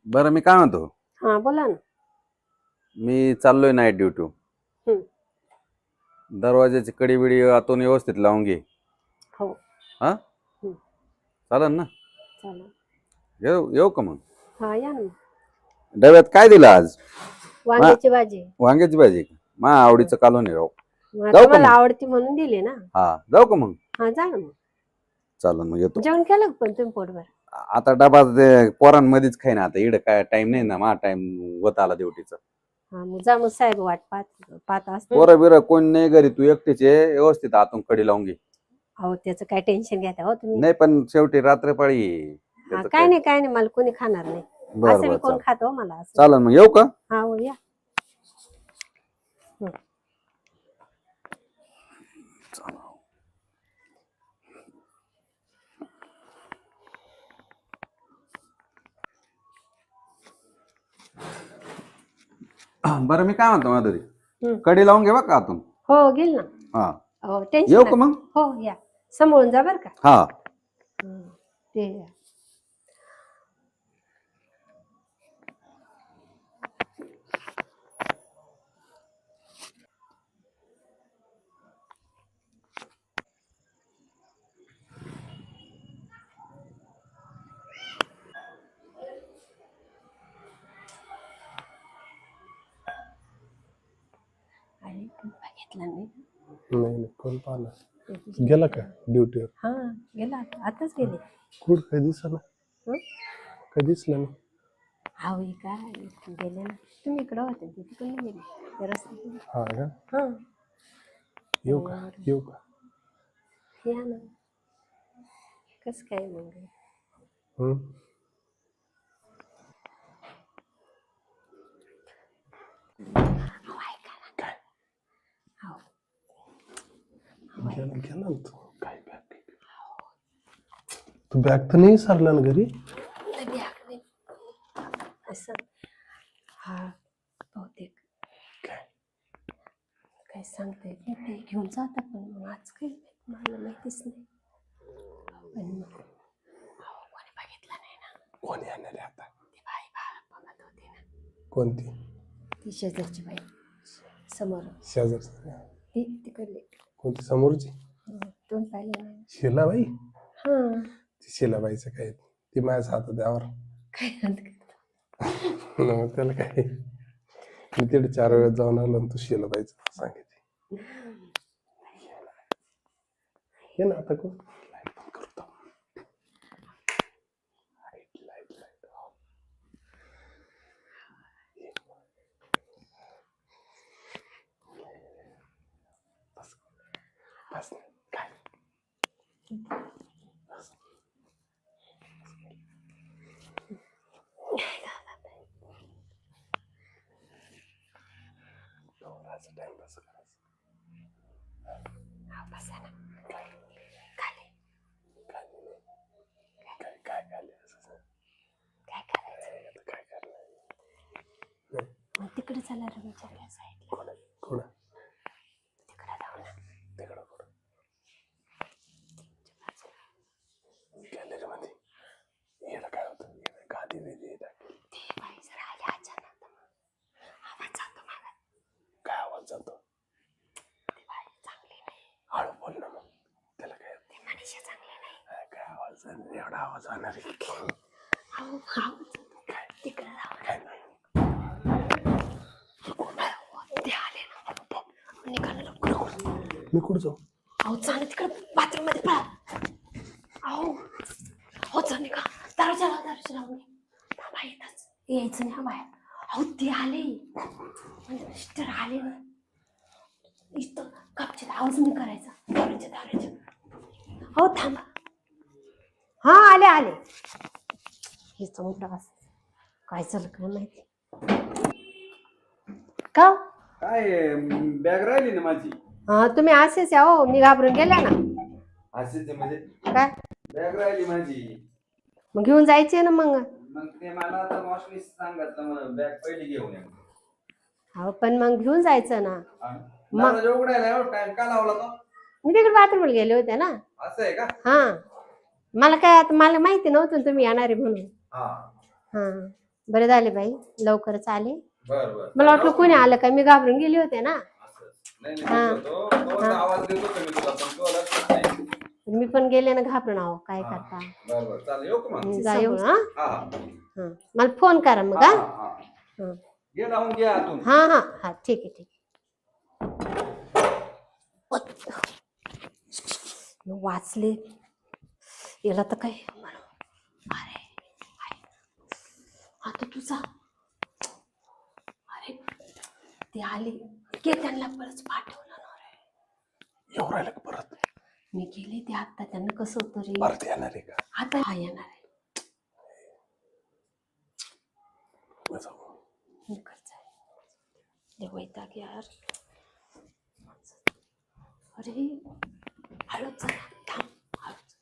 बरं मी काय म्हणतो, हा बोला ना. मी चाललोय नाईट ड्युटी. हम्म. दरवाजाची कडी बिडी आतून व्यवस्थित लावून घे. हो. हा हम्म. चालेल ना? चालेल. येऊ येऊ का मग? हा या ना. डब्यात काय दिलं आज? वांग्याची भाजी. वांग्याची भाजी का? मा आवडीचं कालवण आहे राव. मग जाऊ का तुम्हाला मग? आवडती म्हणून दिली ना. हा जाऊ का मग? हा जा ना मग. चालेल मग येतो. जेवण केलं का पण तुम्ही पोटभर? आता डबा ते पोरांमध्येच खाईन आता. इकडे काय टाइम नाही ना, मा टाइम होत आला ड्युटीचा. हा मग जा, मग साहेब वाट पाहत असते. पोरं बिरं कोण नाही घरी, तू एकटीच आहे. व्यवस्थित आतून कडी लावून घे. अहो त्याचं काय टेन्शन घेता हो तुम्ही. नाही पण शेवटी रात्रपाळी आहे. हा, त्याचं काय नाही काय नाही, मला कोणी खाणार नाही. बरं असं बरं बी कोण चालेल. खातो मला असं. चालेल मग येऊ का? हा हो या. बरं मी काय म्हणतो माधुरी, हम्म. कडी लावून घे बा का आतून. हो गेल ना. हा हो येऊ टेन्शन का मग? हो या. सांभाळून जा बर का. हा ते या. अरे बघितलं नाही. नाही कोण पाहणार. गेला का ड्युटीवर? हा गेला आताच गेले. कुठं काही दिसना. हं? काही दिसलं नाही. हा होय का गेले ना. तुम्ही इकडं होते ते तिकडून गेले त्या रस्त्यातून. हा का? हा येऊ का? येऊ का? या ना. कसं काय मग? हम्म. अहो ऐका ना. काय? हो गेला ना तू. काय बॅग? तू बॅग तर नाही सरला ना घरी? असं हा बहुतेक काय? काय सांगता येत नाही. ते घेऊन जाता पण मग आज काही मला माहितीच नाही. पण मग कोणी बघितलं नाही ना. कोणी येणार आहे आता? ती बाई बघत होती ना. कोणती? ती शेजारची बाई समोर. शेजारची? ती तिकडली. कोणती समोरची? तोंड पाहिलं नाही. शिलाबाई? हा ती शिलाबाईचं काय? ती माझ्या हातात द्यावर. काय म्हणत मग त्याला काय? मी तिथे 4 वेळेस जाऊन आलो आणि तू शिलाबाईचं सांगितलं. ये ना आता कोण? लाईट बंद करतो. लाईट बस काय? टाइम बस करायचं. बसा ना. काय खाली काय काय खाली असं काय करायचं? काय करणार? मग तिकडे चला रवीच्या त्या साईडला. कोण तिकडे जाऊ ना. तिकडं कुठं? गॅलरी मध्ये. याला काय होतं? गादी बिदी टाकली. ती बाई जर आली अचानक आवाज जातो मला. काय आवाज जातो? ती बाई चांगली नाही. हळू बोल ना मग. त्याला काय? ती मनीषा चांगली नाही. काय आवाज? एवढा आवाज होणार आहे? अहो आवाज जातो. काय? तिकडे जाऊ. काय नाही. ते आले ना. निघालं लवकर. मी कुठं जाऊ? अहो चांगलं तिकडे बाथरूम मध्ये पळा. अहो हो चाल निघा. दारूच्या लावून घे. थांबा येतच. यायचं नाही बाहेर. अहो ते आले म्हणजे मिस्टर आले ना. इथं कपचे आवाज नाही करायचा. दारूच्या हो थांबा. हा आले हेच मोठा असं काय झालं काय माहिती का? काय बॅग राहिली ना माझी. हा तुम्ही असेच या हो. मी घाबरून गेल्या ना. असेच म्हणजे काय बॅग राहिली माझी. मग घेऊन जायचे ना मग. मग ते मला आता मॉशनी सांगितलं मग बॅग पहिली घेऊन या. हो पण मग घेऊन जायचं ना. दरवाजा उघडायला टाइम का लावला तो? मी तिकडे बाथरूमला गेले होते ना. असं आहे का? हा मला काय आता मला माहिती नव्हतं तुम्ही येणार आहे म्हणून. हा हा बरे झाले बाई, लवकरच आले. बर बर मला वाटलं कोणी आलं काय, मी घाबरून गेले होते ना. नाही आवाज देतो मी तुला पण तो लक्षात नाही. मी पण गेले ना घाबरून. आहो काय करता. बर बर चालेल येऊ का मग. जा येऊ. हा हा हा, मला फोन करा मग. हा हा ये लावून घे आतून. हा हा हा, ठीक आहे ठीक आहे. वाचले याला तर काय. अरे आता तुझा, अरे ते आले की त्यांना परत पाठवलं ना रे. येऊ राहिलं का परत? मी गेले ते आता, त्यांना कसं होतं रे. परत येणार आहे का? आता हा येणार आहे. वैताग यार. अरे हळूच चला, थांब हळूच.